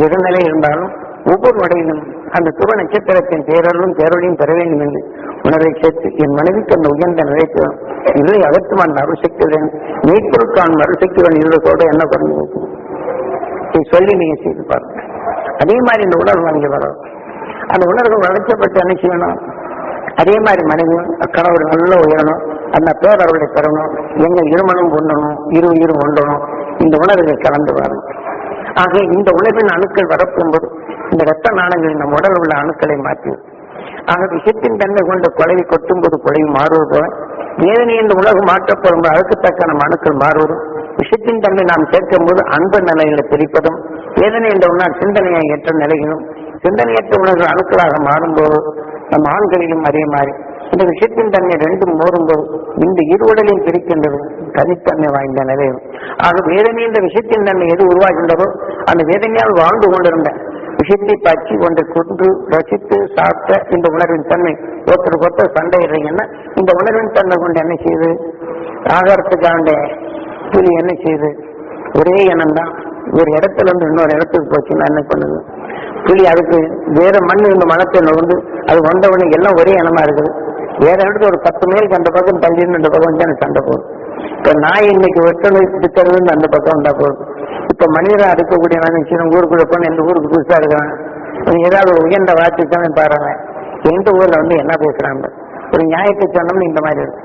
எதிர்நிலை இருந்தாலும் ஒவ்வொரு வடையிலும் அந்த துருவ நட்சத்திரத்தின் பேரலும் பேரொழியும் பெற வேண்டும் என்று உணர்வை சேர்த்து என் மனைவிக்கு அந்த உயர்ந்த நிலைக்கும் இதை அகற்றும் அந்த அருசக்தியுடன் நீட்பொருட்கான அருசக்தியுடன் இருந்ததோடு என்ன பண்ணி சொல்லி நீங்க செய்து பாருங்க. அதே மாதிரி இந்த உணர்வு அங்கே வரும். அந்த உணர்வு வளர்ச்சப்பட்டு என்ன செய்யணும், அதே மாதிரி மனைவியும் கணவர் நல்லா உயரணும், அந்த பேரவர்களை பெறணும், எங்கள் இருமனும் ஒண்ணணும், இரு ஒன்றணும், இந்த உணர்வுகள் கலந்து வரணும். ஆக இந்த உணர்வின் அணுக்கள் வரப்போகும்போது இந்த ரத்த நாணங்களில் நம் உடல் உள்ள அணுக்களை மாற்றி ஆக விஷத்தின் தன்மை கொண்ட கொலையை கொட்டும் போது கொலை மாறுவது போல வேதனை என்று உலகம் மாற்றப்படும் அதுக்கு தக்க நம் அணுக்கள் மாறுவதும், விஷத்தின் தன்மை நாம் சேர்க்கும் போது அன்பு நிலைகளை பிரிப்பதும், வேதனை என்ற உணர் சிந்தனையை ஏற்ற நிலையிலும் சிந்தனையற்ற உணர்வு அணுக்களாக மாறும்போது நம் ஆண்களிலும் அதே மாறி இந்த விஷயத்தின் தன்மை ரெண்டும் மோறும்போது இந்த இருவுடலையும் பிரிக்கின்றது தனித்தன்மை வாய்ந்த நிலையும். ஆக வேதனை என்ற விஷயத்தின் தன்மை எது உருவாகின்றதோ அந்த வேதனையால் வாழ்ந்து கொண்டிருந்த விஷயத்தை பற்றி ஒன்றை கொண்டு ரசித்து சாப்பிட்ட இந்த உணர்வின் தன்மை ஒருத்தருக்கு ஒருத்தர் சண்டையிடுறீங்கன்னா இந்த உணர்வின் தன்மை கொண்டு என்ன செய்யுது? ஆகாரத்துக்காண்ட புலி என்ன செய்யுது? ஒரே இனம் தான். ஒரு இடத்துல இருந்து இன்னொரு இடத்துக்கு போச்சுன்னா என்ன பண்ணுது? புலி அதுக்கு வேற மண் இந்த மனத்தை நுகர்ந்து அது வந்தவுடனே எல்லாம் ஒரே இனமா இருக்குது. வேற இடத்துல ஒரு 10 மைலுக்கு அந்த பக்கம் தள்ளின்னு இந்த பக்கம் வந்து சண்டை போகுது. இப்ப நாய் இன்னைக்கு வெட்டணுன்னு அந்த பக்கம் வந்தா போகுது. இப்ப மனிதரா இருக்கக்கூடிய சின்ன ஊருக்குள்ள போன எந்த ஊருக்கு புதுசா இருக்கிறான், ஏதாவது ஒரு உயர்ந்த வார்த்தை பாருங்க, எந்த ஊர்ல வந்து என்ன பேசுறாங்க, ஒரு நியாயத்தை சொன்னோம்னு இந்த மாதிரி இருக்கு.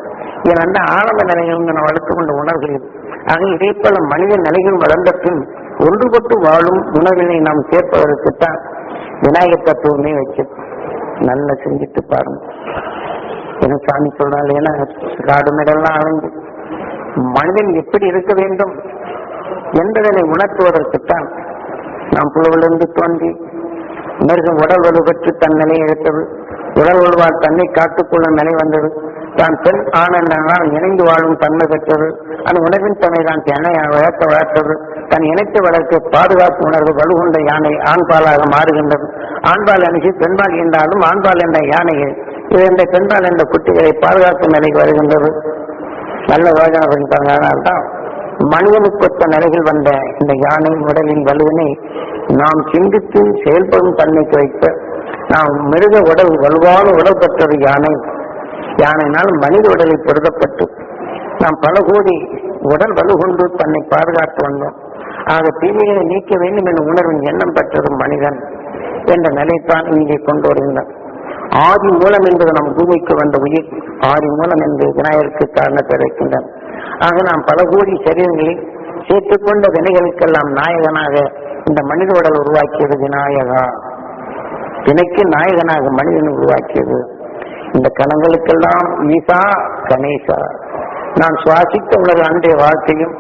இது வந்து ஆரம்ப நிலைகள் நான் வளர்த்து கொண்ட உணர்வுகள். ஆக இதே போல மனித நிலைகள் வளர்ந்த பின் ஒன்றுபட்டு வாழும் உணர்வினை நாம் சேர்ப்பதற்குத்தான் விநாயகர் தத்துவமே வச்சு நல்லா செஞ்சுட்டு பாருங்க. என்ன சாமி சொல்றாங்க, ஏன்னா காடு மேடெல்லாம் அலைஞ்சு மனிதன் எப்படி இருக்க வேண்டும் என்பதனை உணர்த்துவதற்குத்தான் நாம் புலவிலிருந்து தோன்றி மிருகம் உடல் வலுப்பற்று தன் நிலையை எடுத்தது. உடல் வலுவால் தன்னை காத்துக்கொள்ளும் நிலை வந்தது. தான் பெண் ஆனந்தால் இணைந்து வாழும் தன்மை பெற்றது. அந்த உணர்வின் தன்னை தான் வளர்த்தது. தன் இணைத்து வளர்க்க பாதுகாப்பு உணர்வு வலுகொண்ட யானை ஆண்பாலாக மாறுகின்றது. ஆண்பால் அணிச்சு பெண்பால் என்றாலும் ஆண்பால் என்ற யானையை இந்த பெண்பால் என்ற குட்டிகளை பாதுகாக்கும் நிலைக்கு வருகின்றது. நல்ல யோஜனை பண்ணிட்டாங்க. அதனால்தான் மனிதனுக்கு ஒத்த நிலைகள் வந்த இந்த யானை உடலின் வலுவினை நாம் சிந்தித்து செயல்படும் தன்மைக்கு வைத்த நாம் மிருக உடல் வலுவான உடல் பெற்றது யானை. யானையினால் மனித உடலை பொருத்தப்பட்டு நாம் பல கோடி உடல் வலுகொண்டு தன்னை பாதுகாத்து வந்தோம். ஆக தீமைகளை நீக்க வேண்டும் என்ற உணர்வின் எண்ணம் பெற்றது மனிதன் என்ற நிலைத்தான் இங்கே கொண்டு வருகின்றனர். ஆதி மூலம் என்பது நம் பூமிக்கு வந்த உயிர். ஆதி மூலம் என்று விநாயகருக்கு காரணத்தை இருக்கின்றன. ஆக நாம் பல கோடி சரீரங்களை சேர்த்துக்கொண்ட வினைகளுக்கெல்லாம் நாயகனாக இந்த மனித உடல் உருவாக்கியது விநாயகா. வினைக்கு நாயகனாக மனிதனை உருவாக்கியது. இந்த கணங்களுக்கெல்லாம் ஈசா கணேசா. நான் சுவாசித்த உணர்வு அன்றைய வாழ்க்கையும்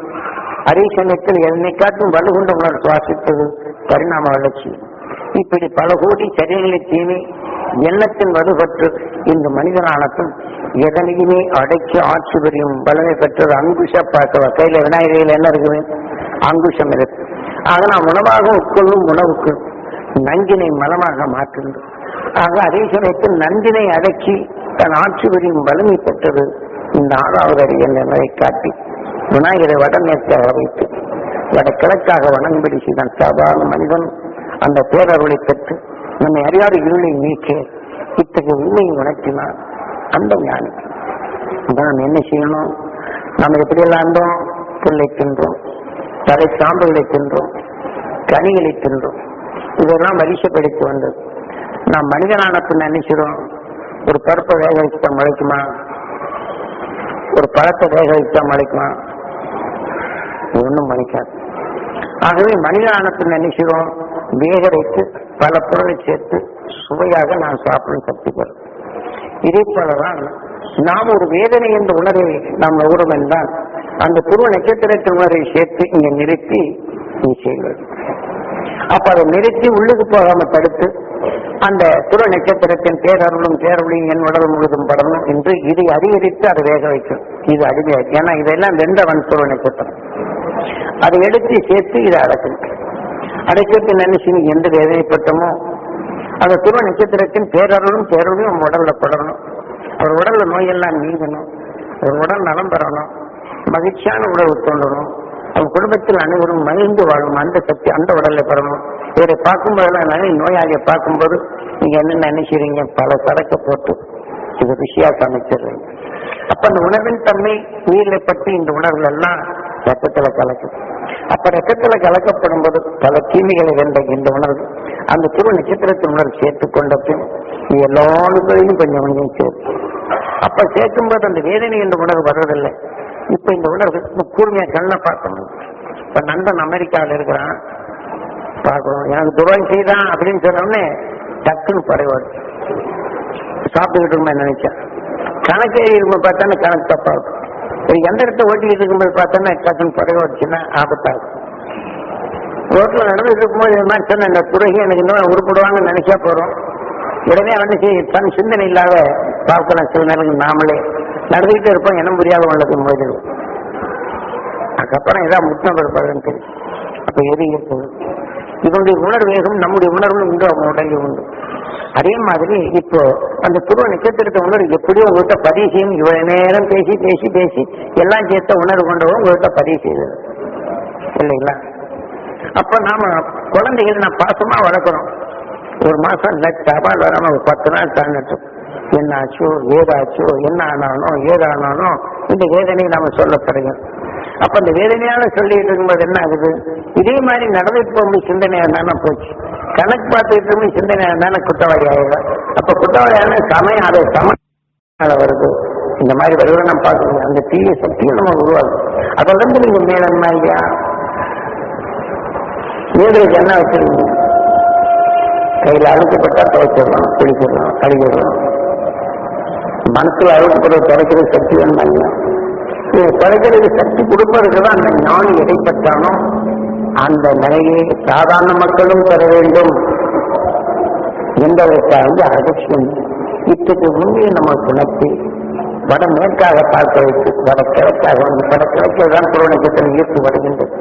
அதே சமயத்தில் என்னை காட்டும் வலுகொண்ட உணர்வு சுவாசித்தது பரிணாம வளர்ச்சி. இப்படி பல கோடி சரீரங்களை தீமை எண்ணத்தின் வலுப்பற்று இந்த மனிதனானத்தும் எதனையுமே அடக்கி ஆட்சி புரியும் பலமை பெற்றது. அங்குஷ பார்க்க கையில விநாயகர்கள் என்ன இருக்குது? அங்குஷம் இருக்கு. ஆக நாம் உணவாக உட்கொள்ளும் உணவுக்கு நஞ்சினை மலமாக மாற்றுகின்றோம். ஆக அதே சமயத்தில் நஞ்சினை அடக்கி தன் ஆட்சி புரியும் வலிமை பெற்றது இந்த 6வது அறி என்ற நிலையை காட்டி விநாயகரை வடமேற்காக வைத்து வடகிழக்காக வணங்கும்படி செய்தான் சாதாரண மனிதன் அந்த பேரருளை பெற்று நம்மை அறியாத இருளை நீக்க இத்தகைய உண்மையை உணர்த்தினார் அந்த ஞானி. நாம் என்ன செய்யணும்? நாம் எப்படியெல்லாம் இருந்தோம்? புல்லை தின்றோம், தலை சாம்பல்களை தின்றோம், கனிகளை தின்றோம். இதெல்லாம் வரிசைப்படுத்தி வந்தது. நாம் மனிதனான பின் நினைச்சிடும் ஒரு பருப்பை வேக வைத்தா முளைக்குமா? ஒரு பழத்தை வேக வைத்தா முளைக்குமா? ஒன்றும் முளைக்காது. ஆகவே மனிதனான பின் நினைச்சிடும் வேக வைத்து பல பொருளை சேர்த்து சுவையாக நாம் சாப்பிடும் சக்தி பெறும். இதே போலதான் நாம் ஒரு வேதனை என்ற உணர்வை நாம் நுகரும் என்றால் அந்த துருவ நட்சத்திரத்தின் உணர்வை சேர்த்து இங்க நிறுத்தி நீ செய்வது. அப்ப அதை நிறுத்தி உள்ளுக்கு போகாம தடுத்து அந்த துருவ நட்சத்திரத்தின் பேரருளும் பேரருளையும் என் உடல் முழுதும் படணும் என்று இதை அதிகரித்து அதை வேக வைக்கும். இது அடிமையாக, ஏன்னா இதெல்லாம் வெந்தவன் துருவ நட்சத்திரம். அதை எடுத்து சேர்த்து இதை அடக்கணும். அடைக்கத்து நினைச்சு நீ எந்த வேதனைப்பட்டமோ அந்த துருவ நட்சத்திரத்தின் பேரருளும் பேரருளையும் உடல்ல படணும். அவர் உடல்ல நோயெல்லாம் நீங்கணும், அவர் உடல் நலம் பெறணும், மகிழ்ச்சியான உணர்வு தோன்றணும், அவன் குடும்பத்தில் அனைவரும் மகிழ்ந்து வாழும் அந்த சக்தி அந்த உடல்ல பெறணும். இவரை பார்க்கும்போதெல்லாம் நோயாளியை பார்க்கும்போது நீங்க என்ன நினைக்கிறீங்க? பல சரக்க போட்டு இது ருசியா சமைச்சிடுறீங்க. அப்ப அந்த உணர்வின் தன்மை நீரில் பட்டு இந்த உணர்வுகள் எல்லாம் ரத்தத்துல கலக்கும். அப்ப ரத்தத்துல கலக்கப்படும் போது பல தீமைகளை வென்ற இந்த உணர்வு அந்த துருவ நட்சத்திரத்தின் உணர்வு சேர்த்துக் கொண்ட பின் எல்லாருக்கும் கொஞ்சம் கொஞ்சம் சேர்த்து அப்ப சேர்க்கும் போது அந்த வேதனை என்ற உணர்வு வர்றதில்லை. இப்ப இந்த உணர்வு கூர்மையா கண்ணை பார்க்கணும். இப்ப நண்பன் அமெரிக்காவில் இருக்கிறான், பார்க்கணும், எனக்கு துரோகம் செய்தான் அப்படின்னு சொன்னோடனே டக்குன்னு படைவாடு சாப்பிட்டுக்கிட்டு நினைச்சேன். கணக்கு இருக்கும்போது பார்த்தோன்னா கணக்கு தப்பாகும். ஒரு எந்திரத்தை ஓட்டிக்கிட்டு இருக்கும்போது பார்த்தோன்னா டக்குன்னு குறைய வச்சுன்னா ஆபத்தாகும். ரோட்ல நடந்துட்டு இருக்கும்போது இது மாதிரி சொன்ன இந்த துறையை எனக்கு இன்னும் உருப்படுவாங்கன்னு நினைச்சா போறோம். உடனே வந்து தன் சிந்தனை இல்லாத பார்க்கலாம். சில நேரங்கள் நாமளே நடந்துகிட்டே இருப்போம், என்ன புரியாத உள்ளது போயிடுவோம். அதுக்கப்புறம் ஏதாவது முத்தம் இருப்பாருன்னு தெரியும். அப்ப எது இருக்குது இதனுடைய உணர்வேகம் நம்முடைய உணர்வு உண்டு, அவங்க உடனே உண்டு. அதே மாதிரி இப்போ அந்த துருவ நட்சத்திரத்தை உணர்வு எப்படியோ உங்கள்கிட்ட பதிவு செய்யும். இவ்வளவு நேரம் பேசி பேசி பேசி எல்லாம் சேர்த்த உணர்வு கொண்டவங்க உங்கள்கிட்ட பதிவு செய்தது இல்லைங்களா? அப்ப நாம குழந்தைகள் நான் பாசமா வளர்க்குறோம். ஒரு மாசம் தபால் வராம ஒரு 10 நாள் தாண்டட்டும். என்ன ஆச்சோ ஏதாச்சோ என்ன ஆனானோ ஏதானானோ இந்த வேதனையை நாம சொல்லப்படுகிறோம். அப்ப அந்த வேதனையால சொல்லிட்டு இருக்கும்போது என்ன ஆகுது? இதே மாதிரி நடந்துட்டு போகும்போது சிந்தனையா இருந்தானே போச்சு. கணக்கு பார்த்துட்டு இருக்கும்போது சிந்தனையா இருந்தானே குற்றவாளி ஆயிடும். அப்ப குற்றவாளியான சமயம் அதை சம வருது. இந்த மாதிரி வருவது நம்ம பார்க்கணும். அந்த தீய சக்தியை நம்ம உருவாகும். அதில் இருந்து நீங்க மேலன்னா இல்லையா வீடுகளுக்கு என்ன வச்சிருக்கீங்க? கையில் அழுக்கப்பட்டா துவைச்சிடலாம், குளிச்சிடலாம், கழுவிடலாம். மனசுல அழுக்கப்படுற துறைக்கிற சக்தி வேணுமா இல்லையா? குறைக்கிறது சக்தி கொடுப்பதற்கு தான் அந்த ஞானி இடைப்பட்டானோ அந்த நிலையை சாதாரண மக்களும் பெற வேண்டும் என்பதற்காக அவசியம். இத்தகைய உண்மையை நம்ம உணர்த்தி வடமேற்காக பார்க்க வைத்து வடகிழக்காக வந்து வடகிழக்கில் தான் துருவ நட்சத்திரம் ஈர்த்து வருகின்றது.